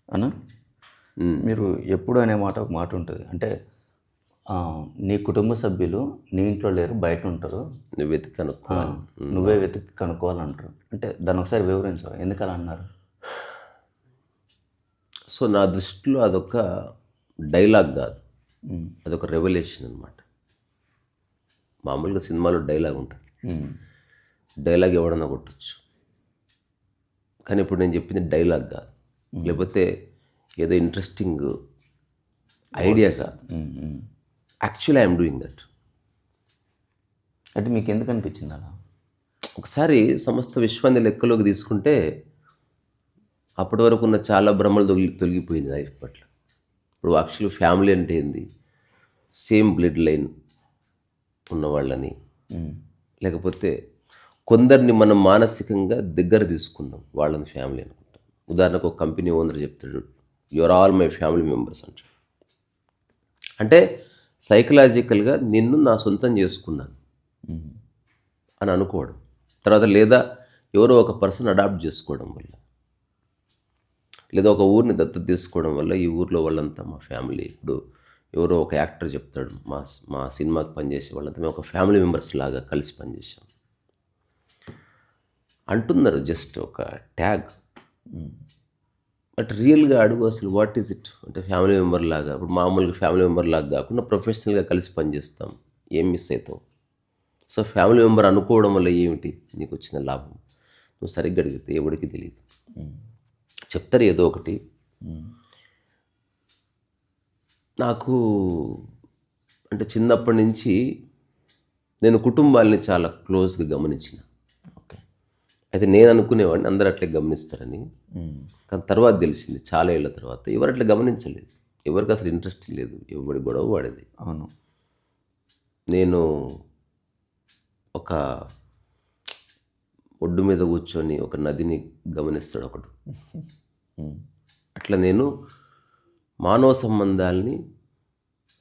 అన్న మీరు ఎప్పుడు అనే ఒక మాట ఉంటుంది. అంటే నీ కుటుంబ సభ్యులు నీ ఇంట్లో లేరు, బయట ఉంటారు, నువ్వు వెతికి కనుక్కోవాలి. నువ్వే వెతికి కనుక్కోవాలంటారు. అంటే దాన్ని ఒకసారి వివరించవా, ఎందుకు అలా అన్నారు? సో నా దృష్టిలో అదొక డైలాగ్ కాదు, అదొక రెవల్యూషన్ అనమాట. మామూలుగా సినిమాలో డైలాగ్ ఉంటుంది, డైలాగ్ ఎవడన్నా కొట్టచ్చు. కానీ ఇప్పుడు నేను చెప్పింది డైలాగ్ కాదు, లేకపోతే ఏదో ఇంట్రెస్టింగ్ ఐడియా కాదు. Actually I'm doing that. అంటే మీకు ఎందుకు అనిపించింది అలా? ఒకసారి సమస్త విశ్వాన్ని లెక్కలోకి తీసుకుంటే అప్పటి వరకు ఉన్న చాలా భ్రమలు తొలగిపోయింది లైఫ్ పట్ల. ఇప్పుడు యాక్చువల్లీ ఫ్యామిలీ అంటే ఏంది, సేమ్ బ్లడ్ లైన్ ఉన్నవాళ్ళని, లేకపోతే కొందరిని మనం మానసికంగా దగ్గర తీసుకున్నాం, వాళ్ళని ఫ్యామిలీ అనుకుంటాం. ఉదాహరణకు ఒక కంపెనీ ఓనర్ చెప్తాడు, you are all my family members అంటాడు. అంటే సైకలాజికల్గా నిన్ను నా సొంతం చేసుకున్నాను అని అనుకోవడం. తర్వాత లేదా ఎవరో ఒక పర్సన్ అడాప్ట్ చేసుకోవడం వల్ల, లేదా ఒక ఊరిని దత్తత తీసుకోవడం వల్ల ఈ ఊర్లో వాళ్ళంతా మా ఫ్యామిలీ. ఇప్పుడు ఎవరో ఒక యాక్టర్ చెప్తాడు, మా సినిమాకి పనిచేసే వాళ్ళంతా మేము ఒక ఫ్యామిలీ మెంబర్స్ లాగా కలిసి పనిచేసాం అంటున్నారు, జస్ట్ ఒక ట్యాగ్. బట్ రియల్గా అడుగు అసలు వాట్ ఈజ్ ఇట్ అంటే ఫ్యామిలీ మెంబర్ లాగా. ఇప్పుడు మామూలుగా ఫ్యామిలీ మెంబర్ లాగా కాకుండా ప్రొఫెషనల్గా కలిసి పనిచేస్తాం, ఏం మిస్ అవుతావు? సో ఫ్యామిలీ మెంబర్ అనుకోవడం వల్ల ఏమిటి నీకు వచ్చిన లాభం? నువ్వు సరిగ్గా అడిగితే ఎవరికి తెలియదు, చెప్తారు ఏదో ఒకటి. నాకు అంటే చిన్నప్పటి నుంచి నేను కుటుంబాలని చాలా క్లోజ్గా గమనించిన. ఓకే. అయితే నేను అనుకునేవాడిని అందరూ అట్లే గమనిస్తారని, కానీ తర్వాత తెలిసింది చాలా ఏళ్ళ తర్వాత ఎవరు అట్లా గమనించలేదు, ఎవరికి అసలు ఇంట్రెస్ట్ లేదు, ఎవరి గొడవ వాడేది. అవును. నేను ఒక ఒడ్డు మీద కూర్చొని ఒక నదిని గమనిస్తాడు ఒకడు, అట్లా నేను మానవ సంబంధాలని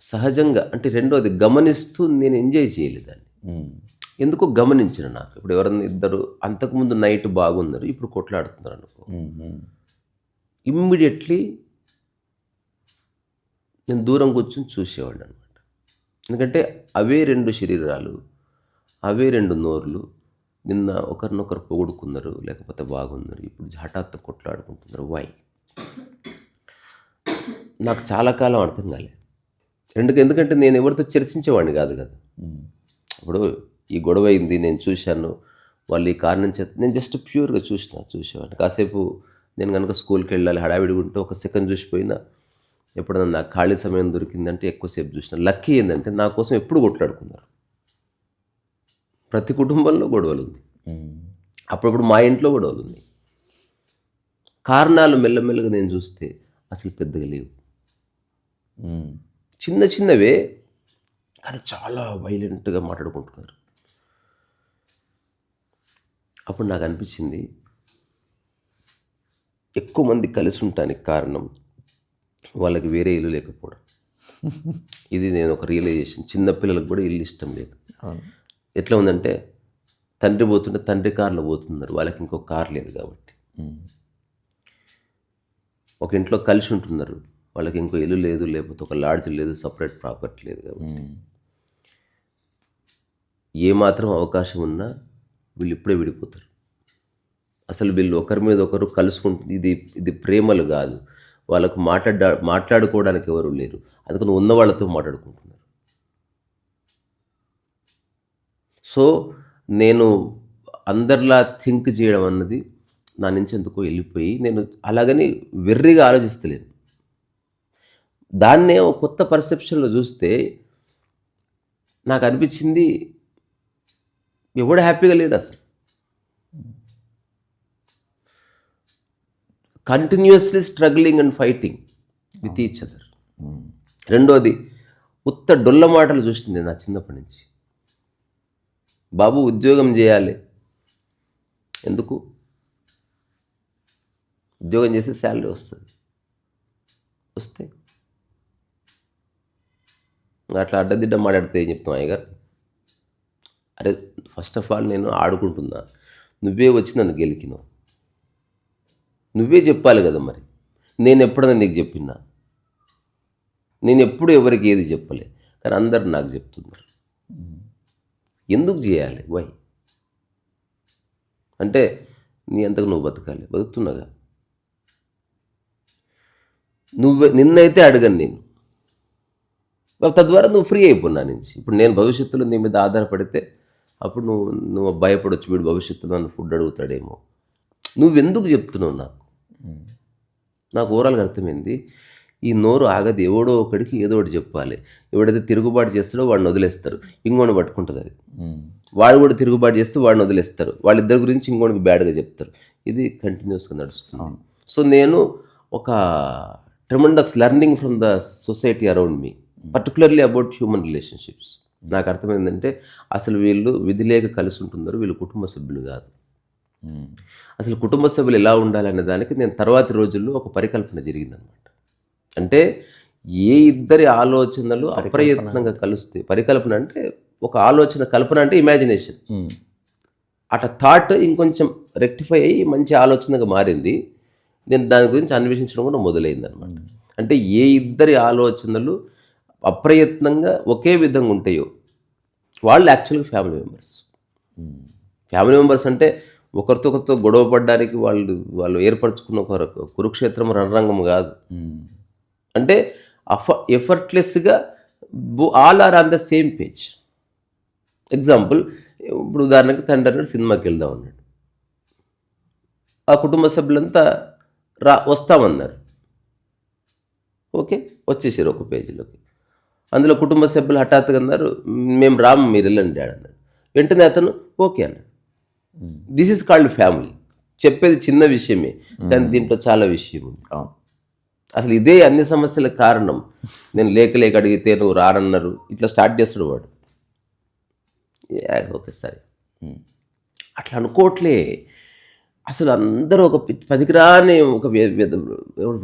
సహజంగా అంటే రెండోది గమనిస్తూ నేను ఎంజాయ్ చేయలేదు దాన్ని. ఎందుకో గమనించిన నాకు. ఇప్పుడు ఎవరన్నా ఇద్దరు అంతకుముందు నైట్ బాగున్నారు, ఇప్పుడు కొట్లాడుతున్నారు అనుకో, ఇమ్మీడియట్లీ నేను దూరం కూర్చొని చూసేవాడిని అనమాట. ఎందుకంటే అవే రెండు శరీరాలు, అవే రెండు నోర్లు నిన్న ఒకరినొకరు పొగుడుకున్నారు, లేకపోతే బాగున్నారు, ఇప్పుడు హఠాత్తు కొట్లాడుకుంటున్నారు. వై? నాకు చాలా కాలం అర్థం కాలేదు. ఎందుకంటే నేను ఎవరితో చర్చించేవాడిని కాదు కదా. ఇప్పుడు ఈ గొడవ అయింది, నేను చూశాను, వాళ్ళు ఈ కారణం నేను జస్ట్ ప్యూర్గా చూసేవాడిని. కాసేపు నేను కనుక స్కూల్కి వెళ్ళాలి, హడావిడి ఉంటే ఒక సెకండ్ చూసిపోయినా, ఎప్పుడన్నా నాకు ఖాళీ సమయం దొరికిందంటే ఎక్కువసేపు చూసిన. లక్కీ ఏంటంటే నా కోసం ఎప్పుడు కొట్లాడుకున్నారు. ప్రతి కుటుంబంలో గొడవలు ఉంది, అప్పుడప్పుడు మా ఇంట్లో గొడవలు ఉన్నాయి. కారణాలు మెల్లమెల్లగా నేను చూస్తే అసలు పెద్దగా లేవు, చిన్న చిన్నవే, కానీ చాలా వైలెంట్గా మాట్లాడుకుంటున్నారు. అప్పుడు నాకు అనిపించింది, ఎక్కువ మంది కలిసి ఉండటానికి కారణం వాళ్ళకి వేరే ఇల్లు లేకపోవడం. ఇది నేను ఒక రియలైజేషన్. చిన్నపిల్లలకు కూడా ఇల్లు ఇష్టం లేదు. ఎట్లా ఉందంటే తండ్రి పోతుంటే తండ్రి కార్లో పోతున్నారు, వాళ్ళకి ఇంకొక కార్ లేదు కాబట్టి. ఒక ఇంట్లో కలిసి ఉంటున్నారు, వాళ్ళకి ఇంకో ఇల్లు లేదు, లేకపోతే ఒక లాడ్జ్ లేదు, సపరేట్ ప్రాపర్టీ లేదు కాబట్టి. ఏమాత్రం అవకాశం ఉన్నా వీళ్ళు ఇప్పుడే విడిపోతారు. అసలు వీళ్ళు ఒకరి మీద ఒకరు కలుసుకుంటుంది. ఇది ప్రేమలు కాదు, వాళ్ళకు మాట్లాడుకోవడానికి ఎవరు లేరు, అందుకని ఉన్న వాళ్ళతో మాట్లాడుకుంటున్నారు. సో నేను అందరిలా థింక్ చేయడం అన్నది నా నుంచి ఎందుకో వెళ్ళిపోయి, నేను అలాగని వెర్రిగా ఆలోచిస్తలేను. దాన్నే ఒక కొత్త పర్సెప్షన్లో చూస్తే నాకు అనిపించింది, ఎవడు హ్యాపీగా లేడు అసలు. Continuously struggling and fighting with each other. రెండోది ఉత్త డొల్ల మాటలు చూస్తుంది నా చిన్నప్పటి నుంచి. బాబు ఉద్యోగం చేయాలి, ఎందుకు? ఉద్యోగం చేస్తే శాలరీ వస్తే అట్లా అడ్డదిడ్డ మాట్లాడితే ఏం చెప్తాం అయ్యగారు? అరే ఫస్ట్ ఆఫ్ ఆల్ నేను ఆడుకుంటున్నా, నువ్వే వచ్చి నన్ను గెలికినావు, నువ్వే చెప్పాలి కదా మరి. నేను ఎప్పుడైనా నీకు చెప్పినా? నేను ఎప్పుడు ఎవరికి ఏది చెప్పలే, కానీ అందరు నాకు చెప్తున్నారు. ఎందుకు చేయాలి? వై? అంటే నీ అంతకు నువ్వు బతకాలి, బతుకుతున్నాగా. నిన్నైతే అడగను నేను, తద్వారా నువ్వు ఫ్రీ అయిపోయినా నుంచి. ఇప్పుడు నేను భవిష్యత్తులో నీ మీద ఆధారపడితే అప్పుడు నువ్వు భయపడవచ్చు, వీడు భవిష్యత్తులో నన్ను ఫుడ్ అడుగుతాడేమో. నువ్వెందుకు చెప్తున్నావు? నాకు ఓవరాల్గా అర్థమైంది, ఈ నోరు ఆగదు, ఎవడో ఒకడికి ఏదో ఒకటి చెప్పాలి. ఎవడైతే తిరుగుబాటు చేస్తాడో వాడిని వదిలేస్తారు, ఇంకోని పట్టుకుంటుంది. అది వాడు కూడా తిరుగుబాటు చేస్తే వాడిని వదిలేస్తారు, వాళ్ళిద్దరి గురించి ఇంకోనికి బ్యాడ్గా చెప్తారు. ఇది కంటిన్యూస్గా నడుస్తుంది. సో నేను ఒక tremendous learning from the society around me, particularly about human relationships. నాకు అర్థమైందంటే అసలు వీళ్ళు విధి లేక కలిసి ఉంటున్నారు, వీళ్ళు కుటుంబ సభ్యులు కాదు. అసలు కుటుంబ సభ్యులు ఎలా ఉండాలనే దానికి నేను తర్వాతి రోజుల్లో ఒక పరికల్పన జరిగిందనమాట. అంటే ఏ ఇద్దరి ఆలోచనలు అప్రయత్నంగా కలుస్తే, పరికల్పన అంటే ఒక ఆలోచన, కల్పన అంటే ఇమాజినేషన్, అట్లా థాట్ ఇంకొంచెం రెక్టిఫై అయ్యి మంచి ఆలోచనగా మారింది. నేను దాని గురించి అన్వేషించడం కూడా మొదలైంది అనమాట. అంటే ఏ ఇద్దరి ఆలోచనలు అప్రయత్నంగా ఒకే విధంగా ఉంటాయో వాళ్ళు యాక్చువల్గా ఫ్యామిలీ మెంబర్స్. ఫ్యామిలీ మెంబర్స్ అంటే ఒకరితో గొడవ పడడానికి వాళ్ళు ఏర్పరచుకున్న ఒక కురుక్షేత్రం రణరంగం కాదు. అంటే ఎఫర్ట్లెస్గా all are on the same page. Example, ఇప్పుడు ఉదాహరణకి తండ్రి అన్నాడు సినిమాకి వెళ్దాం అన్నాడు, ఆ కుటుంబ సభ్యులంతా వస్తామన్నారు. ఓకే, వచ్చేసారు ఒక పేజీలోకి. అందులో కుటుంబ సభ్యులు హఠాత్తుగా అన్నారు, మేము రాము, మీరు వెళ్ళండి డాడ్ అన్నాడు. వెంటనే అతను ఓకే అన్నాడు. This is called family. చెప్పేది చిన్న విషయమే, కానీ దీంట్లో చాలా విషయం ఉంది. అసలు ఇదే అన్ని సమస్యలకు కారణం. నేను లేక అడిగితే నువ్వు రానన్నారు, ఇట్లా స్టార్ట్ చేస్తాడు వాడు. ఓకే సరే, అట్లా అనుకోవట్లే. అసలు అందరూ ఒక పనికిరాని ఒక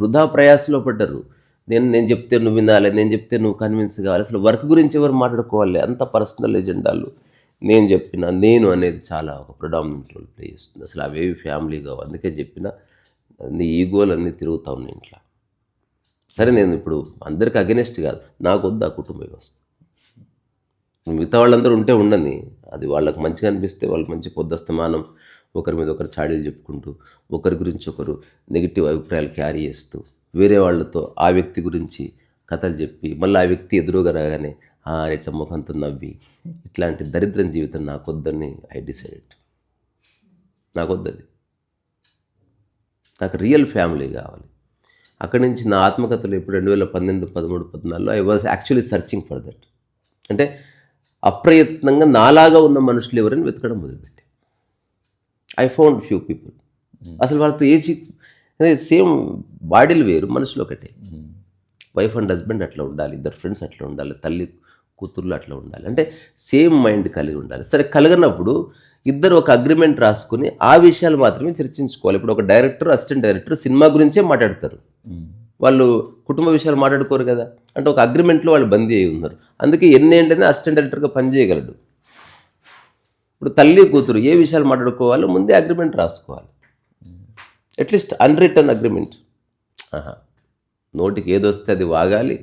వృధా ప్రయాసలో పడ్డారు. నేను చెప్తే నువ్వు వినాలి, నేను చెప్తే నువ్వు కన్విన్స్ కావాలి. అసలు వర్క్ గురించి ఎవరు మాట్లాడుకోవాలి, అంత పర్సనల్ ఎజెండాలు. నేను అనేది చాలా ఒక ప్రొడామినెంట్ రోల్ ప్లే చేస్తుంది. అసలు అవేవి ఫ్యామిలీ కావు. అందుకే చెప్పిన నీ ఈగోలు అన్నీ తిరుగుతా ఉన్నాయి ఇంట్లో. సరే, నేను ఇప్పుడు అందరికి అగెనెస్ట్ కాదు, నాకు వద్దు ఆ కుటుంబ వ్యవస్థ. మిగతా వాళ్ళందరూ ఉంటే ఉండని, అది వాళ్ళకి మంచిగా అనిపిస్తే వాళ్ళు మంచి పొద్దస్తమానం ఒకరి మీద ఒకరు చాడీలు చెప్పుకుంటూ, ఒకరి గురించి ఒకరు నెగిటివ్ అభిప్రాయాలు క్యారీ చేస్తూ, వేరే వాళ్ళతో ఆ వ్యక్తి గురించి కథలు చెప్పి, మళ్ళీ ఆ వ్యక్తి ఎదురుగా రాగానే ఇట్లా ముఖంతో నవ్వి, ఇట్లాంటి దరిద్రం జీవితం నాకొద్దని ఐ డిసైడెడ్. నాకొద్దది. నాకు రియల్ ఫ్యామిలీ కావాలి. అక్కడి నుంచి నా ఆత్మకథలు ఎప్పుడు 2012, 13, 14 I was actually searching for that. అంటే అప్రయత్నంగా నాలాగా ఉన్న మనుషులు ఎవరని వెతకడం మొదలుపెట్టి ఐ ఫౌండ్ ఫ్యూ పీపుల్. అసలు వాళ్ళతో సేమ్ బాడీలు వేరు, మనుషులు ఒకటే. వైఫ్ అండ్ హస్బెండ్ అట్లా ఉండాలి, ఇద్దరు ఫ్రెండ్స్ అట్లా ఉండాలి, తల్లి కూతుర్లు అట్లా ఉండాలి. అంటే సేమ్ మైండ్ కలిగి ఉండాలి. సరే, కలిగినప్పుడు ఇద్దరు ఒక అగ్రిమెంట్ రాసుకుని ఆ విషయాలు మాత్రమే చర్చించుకోవాలి. ఇప్పుడు ఒక డైరెక్టర్, అసిస్టెంట్ డైరెక్టర్ సినిమా గురించే మాట్లాడతారు, వాళ్ళు కుటుంబ విషయాలు మాట్లాడుకోరు కదా. అంటే ఒక అగ్రిమెంట్లో వాళ్ళు బందీ అయి ఉన్నారు. అందుకే ఎన్నేళ్ళైనా అసిస్టెంట్ డైరెక్టర్గా పనిచేయగలడు. ఇప్పుడు తల్లి కూతురు ఏ విషయాలు మాట్లాడుకోవాలో ముందే అగ్రిమెంట్ రాసుకోవాలి, అట్లీస్ట్ అన్రిటర్న్ అగ్రిమెంట్. నోటికి ఏదొస్తే అది వాగాలి,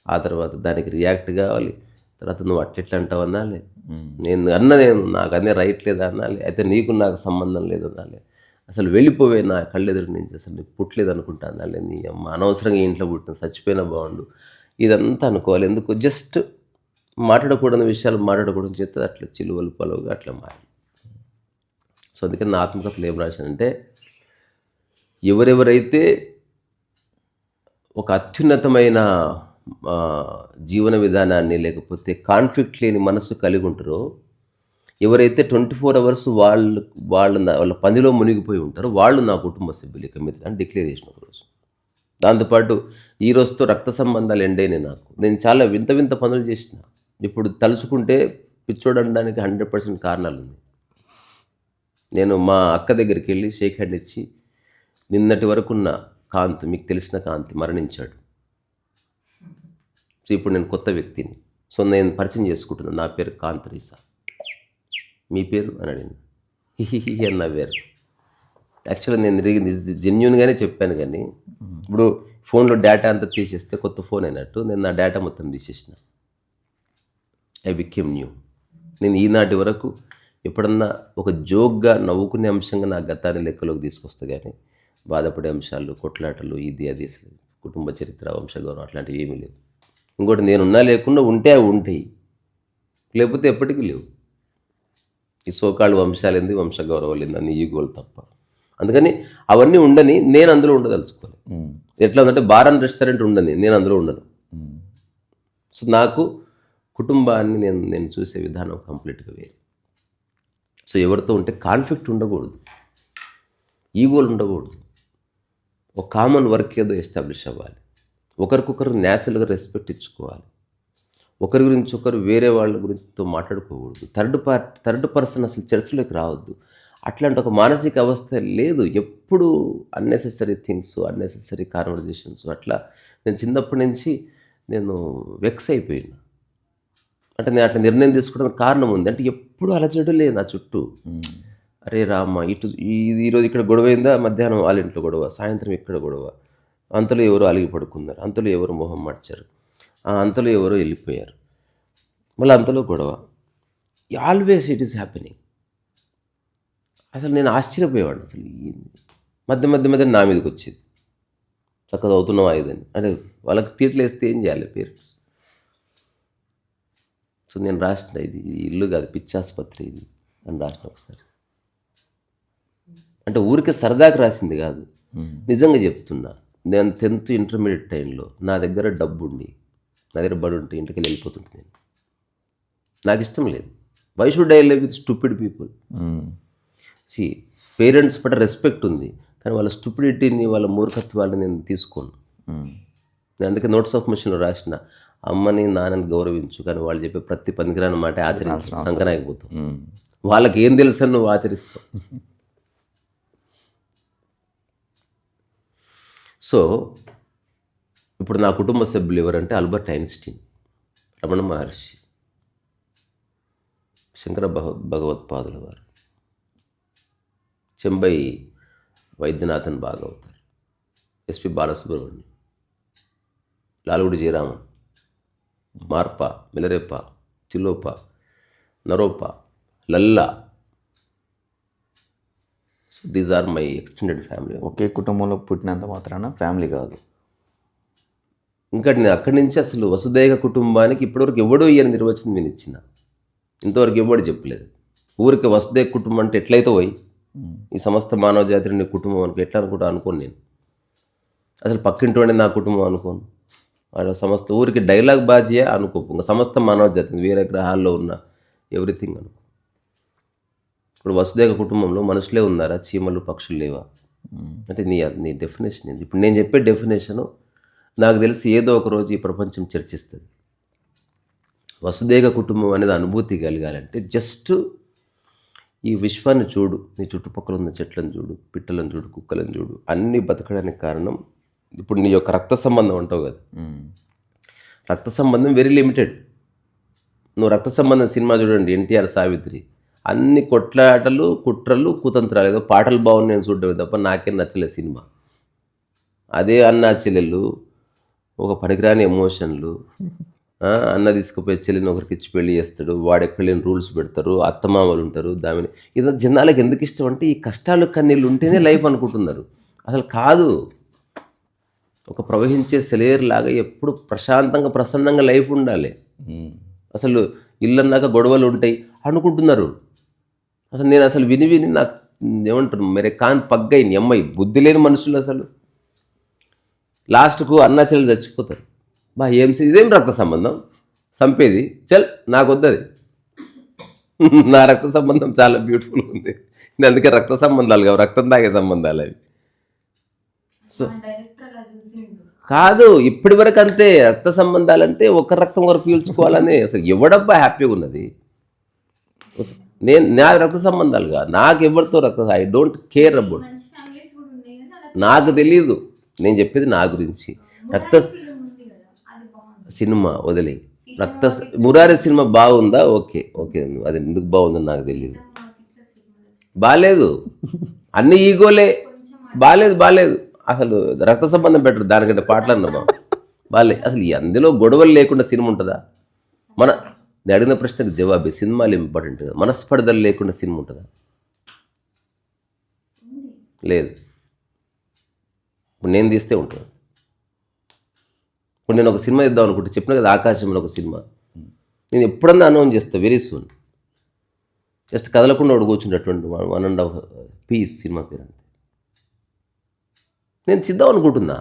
ఆ తర్వాత దానికి రియాక్ట్ కావాలి, తర్వాత నువ్వు అట్లెట్లా అంటావు అనాలి, నేను నాకు అన్నీ రైట్ లేదా అనాలి, అయితే నీకు నాకు సంబంధం లేదు అనాలి, అసలు వెళ్ళిపోవే నా కళ్ళెదురు నుంచి, అసలు నీకు పుట్టలేదు అనుకుంటా అనాలి, నీ అమ్మ అనవసరంగా ఇంట్లో పుట్టిన, చచ్చిపోయినా బాగుండు, ఇదంతా అనుకోవాలి. ఎందుకు? జస్ట్ మాట్లాడకూడని విషయాలు మాట్లాడకూడని చేస్తే అట్లా చిలువలు పొలవుగా అట్లా మారి. సో అందుకని నా ఆత్మకథలు ఏం రాశానంటే, ఎవరెవరైతే ఒక అత్యున్నతమైన జీవన విధానాన్ని, లేకపోతే కాన్ఫ్లిక్ట్ లేని మనసు కలిగి ఉంటారో, ఎవరైతే 24 hours వాళ్ళ పనిలో మునిగిపోయి ఉంటారో వాళ్ళు నా కుటుంబ సభ్యులు ఇక మీద అని డిక్లేర్ చేసిన ఒకరోజు. దాంతోపాటు ఈ రోజుతో రక్త సంబంధాలు ఎండైనాయి నాకు. నేను చాలా వింత వింత పనులు చేసిన, ఇప్పుడు తలుచుకుంటే పిచ్చోడనడానికి 100% కారణాలు ఉన్నాయి. నేను మా అక్క దగ్గరికి వెళ్ళి షేక్ హ్యాండ్ ఇచ్చి, నిన్నటి వరకున్న కాంతి, మీకు తెలిసిన కాంతి మరణించాడు, సో ఇప్పుడు నేను కొత్త వ్యక్తిని, సో నేను పరిచయం చేసుకుంటున్నాను, నా పేరు కాంతరీసా, మీ పేరు అని అడిగింది. హిహిహి అని నవ్వారు. యాక్చువల్గా నేను జెన్యూన్గానే చెప్పాను, కానీ ఇప్పుడు ఫోన్లో డేటా అంతా తీసేస్తే కొత్త ఫోన్ అయినట్టు నేను నా డేటా మొత్తం తీసేసిన. I became new. నేను ఈనాటి వరకు ఎప్పుడన్నా ఒక జోక్గా నవ్వుకునే అంశంగా నా గతాన్ని లెక్కలోకి తీసుకొస్తా, కానీ బాధపడే అంశాలు, కొట్లాటలు, ఇది అది అసలు కుటుంబ చరిత్ర, వంశగౌరవం అట్లాంటివి ఏమీ లేవు. ఇంకోటి నేనున్నా లేకుండా ఉంటే అవి ఉంటాయి, లేకపోతే ఎప్పటికీ లేవు. ఈ సోకాళ్ళు వంశాలు ఏంది, వంశగౌరవాలు ఏంది అన్ని ఈగోలు తప్ప. అందుకని అవన్నీ ఉండని నేను అందులో ఉండదలుచుకోవాలి. ఎట్లా ఉందంటే బార్ అండ్ రెస్టారెంట్ ఉండని నేను అందులో ఉండను. సో నాకు కుటుంబాన్ని నేను చూసే విధానం కంప్లీట్గా వేరే. సో ఎవరితో ఉంటే కాన్ఫ్లిక్ట్ ఉండకూడదు, ఈగోలు ఉండకూడదు, ఒక కామన్ వర్క్ ఏదో ఎస్టాబ్లిష్ అవ్వాలి, ఒకరికొకరు న్యాచురల్గా రెస్పెక్ట్ ఇచ్చుకోవాలి, ఒకరి గురించి ఒకరు వేరే వాళ్ళ గురించితో మాట్లాడుకోకూడదు, థర్డ్ పర్సన్ అసలు చర్చలోకి రావద్దు. అట్లాంటి ఒక మానసిక అవస్థ లేదు. ఎప్పుడు అన్నెసెసరీ థింగ్స్, అన్నెసెసరీ కాన్వర్జేషన్స్. అట్లా నేను చిన్నప్పటి నుంచి నేను వెక్స్ అయిపోయినా. అంటే నేను అట్లా నిర్ణయం తీసుకోవడానికి కారణం ఉంది. అంటే ఎప్పుడు అలజడులే నా చుట్టూ. అరే రామ్మ, ఈరోజు ఇక్కడ గొడవ అయిందా, మధ్యాహ్నం వాళ్ళ ఇంట్లో గొడవ, సాయంత్రం ఇక్కడ గొడవ, అంతలో ఎవరో అలిగి పడుకున్నారు, అంతలో ఎవరు మొహం మార్చారు, అంతలో ఎవరో వెళ్ళిపోయారు, మళ్ళీ అంతలో గొడవ. Always it is happening. అసలు నేను ఆశ్చర్యపోయేవాడిని. అసలు మధ్య నా మీదకి వచ్చేది, చక్కగా అవుతున్నావా ఇదని. అంటే వాళ్ళకి తీట్లు వేస్తే ఏం చేయాలి పేరెంట్స్. సో నేను రాసిన, ఇది ఇల్లు కాదు పిచ్చాసుపత్రి ఇది అని రాసిన ఒకసారి. అంటే ఊరికే సరదాకి రాసింది కాదు, నిజంగా చెప్తున్నా. నేను 10th ఇంటర్మీడియట్ టైంలో నా దగ్గర డబ్బు ఉండి, నా దగ్గర బడి ఉంటే ఇంటికి వెళ్ళిపోతుంటుంది నేను. నాకు ఇష్టం లేదు. Why should I live with stupid people? సి పేరెంట్స్ పట్ల రెస్పెక్ట్ ఉంది, కానీ వాళ్ళ స్టూపిడిటీని, వాళ్ళ మూర్ఖత్వాన్ని నేను తీసుకోను. నేను అందుకే నోట్స్ ఆఫ్ మిషన్లో రాసిన, అమ్మని నాన్నని గౌరవించు, కానీ వాళ్ళు చెప్పే ప్రతి పనికిరాని మాట ఆచరించు, సంకనాయకపోతాం. వాళ్ళకి ఏం తెలుసు అని నువ్వు ఆచరిస్తావు. సో ఇప్పుడు నా కుటుంబ సభ్యులు ఎవరంటే ఆల్బర్ట్ ఐన్స్టీన్, రమణ మహర్షి, శంకర భగవత్పాదుల వారు, Chembai Vaidyanathan Bhagavatar, SP Balasubrahmanyam, Lalgudi Jayaraman, Marpa, Milarepa, Tilopa, Naropa, Lalla. These are my extended family. ఒకే కుటుంబంలో పుట్టినంత మాత్రాన ఫ్యామిలీ కాదు. ఇంకా నేను అక్కడి నుంచి అసలు వసుదైక కుటుంబానికి ఇప్పటివరకు ఎవడో ఇయ్యని నిర్వచనం నేను ఇచ్చిన, ఇంతవరకు ఎవడు చెప్పలేదు. ఊరికి వసుదైక కుటుంబం అంటే ఎట్లయితే పోయి ఈ సమస్త మానవ జాతిని కుటుంబం అనుకో, ఎట్లా అనుకుంటా అనుకోను నేను. అసలు పక్కింటి నా కుటుంబం అనుకోను. వాళ్ళ సమస్త ఊరికి డైలాగ్ బాజీయా అనుకో, ఇంకా సమస్త మానవ జాతిని, వేరే గ్రహాల్లో ఉన్న ఎవ్రీథింగ్ అనుకో. ఇప్పుడు వసుదైక కుటుంబంలో మనుషులే ఉన్నారా, చీమలు పక్షులు లేవా? అంటే నీ డెఫినేషన్ ఏంటి? ఇప్పుడు నేను చెప్పే డెఫినేషను నాకు తెలిసి ఏదో ఒక రోజు ఈ ప్రపంచం చర్చిస్తుంది. వసుదైక కుటుంబం అనేది అనుభూతి కలగాలంటే జస్ట్ ఈ విశ్వాన్ని చూడు, నీ చుట్టుపక్కల ఉన్న చెట్లను చూడు, పిట్టలను చూడు, కుక్కలను చూడు, అన్నీ బతకడానికి కారణం ఇప్పుడు నీ యొక్క రక్త సంబంధం అంటావు కదా. రక్త సంబంధం వెరీ లిమిటెడ్. నువ్వు రక్త సంబంధం సినిమా చూడండి, ఎన్టీఆర్ సావిత్రి, అన్ని కొట్లాటలు, కుట్రలు, కుతంత్రాలు, ఏదో పాటలు బాగున్నాయి నేను చూడటమే తప్ప నాకేం నచ్చలేదు సినిమా. అదే అన్నా చెల్లెళ్ళు, ఒక పనికిరాని ఎమోషన్లు, అన్న తీసుకుపోయి చెల్లిని ఒకరికి ఇచ్చి పెళ్లి చేస్తాడు, వాడెక్కడ లేని రూల్స్ పెడతారు, అత్తమామలు ఉంటారు. దాని ఇదో జనాలకు ఎందుకు ఇష్టం అంటే ఈ కష్టాలు కన్నీళ్ళు ఉంటేనే లైఫ్ అనుకుంటున్నారు. అసలు కాదు. ఒక ప్రవహించే సెలయేరు లాగా ఎప్పుడు ప్రశాంతంగా ప్రసన్నంగా లైఫ్ ఉండాలి. అసలు ఇల్లన్నాక గొడవలు ఉంటాయి అనుకుంటున్నారు. అసలు నేను అసలు విని నాకు ఏమంటారు, మరే కాన్ పగ్గైంది అమ్మాయి, బుద్ధి లేని మనుషులు. అసలు లాస్ట్కు అన్నా చెల్లెలు చచ్చిపోతారు. ఇదేం రక్త సంబంధం, చంపేది చల్, నాకు వద్దది. నా రక్త సంబంధం చాలా బ్యూటిఫుల్ ఉంది. నేను అందుకే రక్త సంబంధాలు కావు, రక్తం తాగే సంబంధాలు అవి. సో కాదు, ఇప్పటి వరకు అంతే. రక్త సంబంధాలు అంటే ఒక రక్తం వరకు పీల్చుకోవాలని అసలు ఎవడబ్బా హ్యాపీగా ఉన్నది. నా రక్త సంబంధాలు కాదు, నాకు ఎవరితో ఐ డోంట్ కేర్ అబౌట్. నాకు తెలీదు, నేను చెప్పేది నా గురించి. రక్త సినిమా వదిలే, మురారి సినిమా బాగుందా? ఓకే, అది ఎందుకు బాగుందని నాకు తెలియదు. బాగాలేదు, అన్ని ఈగోలే. బాగాలేదు అసలు రక్త సంబంధం బెటర్, దానికంటే పాటలు అన్నా వాళ్ళే. అసలు అందులో గొడవలు లేకుండా సినిమా ఉంటుందా? నేను అడిగిన ప్రశ్నకు జవాబే, సినిమాలు ఇంపార్టెంట్ కదా. మనస్పర్ధలు లేకుండా సినిమా ఉంటుందా? లేదు. ఇప్పుడు నేను తీస్తే ఉంటుంది. ఇప్పుడు నేను ఒక సినిమా ఇద్దాం అనుకుంటే, చెప్పిన కదా ఆకాశంలో ఒక సినిమా, నేను ఎప్పుడన్నా అనౌన్స్ చేస్తాను వెరీ సూన్. జస్ట్ కదలకుండా ఒకటి కూర్చున్నటువంటి 1.5 పీస్ సినిమా పేరు అంతే. నేను సిద్ధం అనుకుంటున్నా,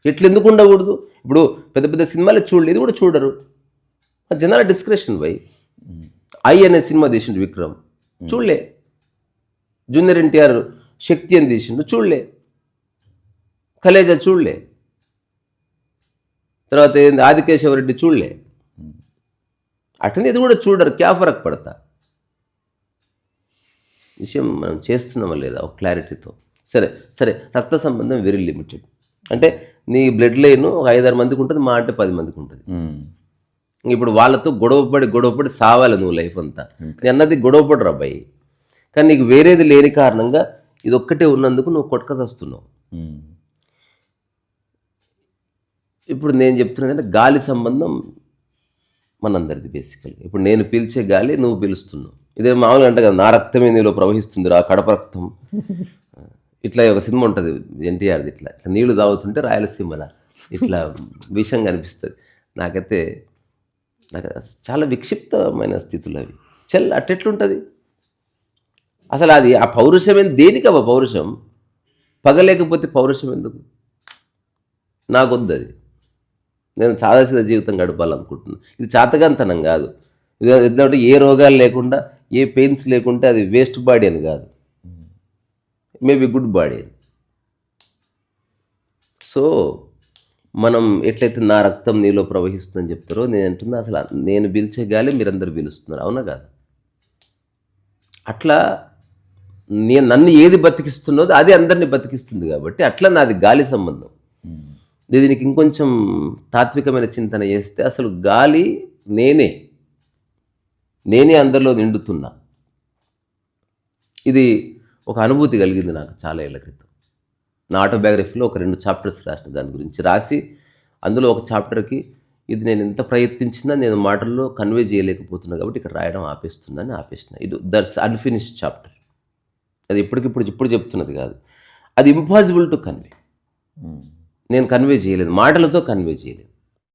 ఎందుకు ఉండకూడదు? ఇప్పుడు పెద్ద పెద్ద సినిమాలు చూడలేదు, ఇది కూడా చూడరు. జనాల డిస్క్రిప్షన్ బై ఐ అనే సినిమా తీసిండు విక్రమ్, చూడలే. జూనియర్ ఎన్టీఆర్ శక్తి అని తీసిండు, చూడలే. కలేజా చూడలే. తర్వాత ఆదికేశవరెడ్డి చూడలే. అట్లనే ఇది కూడా చూడరు. క్యా ఫరక్ పడతా? విషయం మనం చేస్తున్నామా లేదా ఒక క్లారిటీతో. సరే రక్త సంబంధం వెరీ లిమిటెడ్. అంటే నీ బ్లడ్ లైన్ ఒక 5-6 మందికి ఉంటుంది, మా అంటే 10 మందికి ఉంటుంది. ఇప్పుడు వాళ్ళతో గొడవపడి సావాలి నువ్వు లైఫ్ అంతా. నేను అన్నది గొడవపడరు అబ్బాయి, కానీ నీకు వేరేది లేని కారణంగా ఇది ఒక్కటే ఉన్నందుకు నువ్వు కొట్టుకదస్తున్నావు. ఇప్పుడు నేను చెప్తున్నది గాలి సంబంధం మనందరిది బేసికల్గా. ఇప్పుడు నేను పీల్చే గాలి నువ్వు పీలుస్తున్నావు. ఇదే మామూలుగా అంటే కదా, నా రక్తమే నీలో ప్రవహిస్తుంది రా కడప రక్తం. ఇట్లా ఒక సినిమా ఉంటుంది ఎన్టీఆర్ది, ఇట్లా నీళ్లు తాగుతుంటే రాయలసీమల ఇట్లా విషంగా అనిపిస్తుంది. నాకు చాలా విక్షిప్తమైన స్థితులు అవి. అట్టెట్లుంటుంది అసలు? అది ఆ పౌరుషం దేనికవ్వ పౌరుషం? పగలేకపోతే పౌరుషం ఎందుకు? నాకొద్దు అది. నేను సాదాసీదా జీవితం గడపాలనుకుంటున్నాను. ఇది చాతగాంతనం కాదు. ఎందుకంటే ఏ రోగాలు లేకుండా, ఏ పెయిన్స్ లేకుంటే అది వేస్ట్ బాడీ అని కాదు, మేబీ గుడ్ బాడీ అని. సో మనం ఎట్లయితే నా రక్తం నీలో ప్రవహిస్తుందని చెప్తారో, నేను అంటున్నా అసలు నేను పీల్చే గాలి మీరందరూ పీలుస్తున్నారు, అవునా కాదు? అట్లా నన్ను ఏది బతికిస్తున్నదో అది అందరినీ బతికిస్తుంది. కాబట్టి అట్లా నాది గాలి సంబంధం. దీనికి ఇంకొంచెం తాత్వికమైన చింతన చేస్తే అసలు గాలి నేనే అందరిలో నిండుతున్నా. ఇది ఒక అనుభూతి కలిగింది నాకు చాలా ఏళ్ల క్రితం. నా ఆటోబయోగ్రఫీలో ఒక 2 చాప్టర్స్ రాసిన దాని గురించి రాసి, అందులో ఒక చాప్టర్కి ఇది నేను ఎంత ప్రయత్నించినా నేను మాటల్లో కన్వే చేయలేకపోతున్నా కాబట్టి ఇక్కడ రాయడం ఆపేసిన. ఇది దట్స్ అన్ఫినిష్డ్ చాప్టర్. అది ఇప్పుడు చెప్తున్నది కాదు, అది ఇంపాసిబుల్ టు కన్వే. నేను కన్వే చేయలేదు, మాటలతో కన్వే చేయలేదు.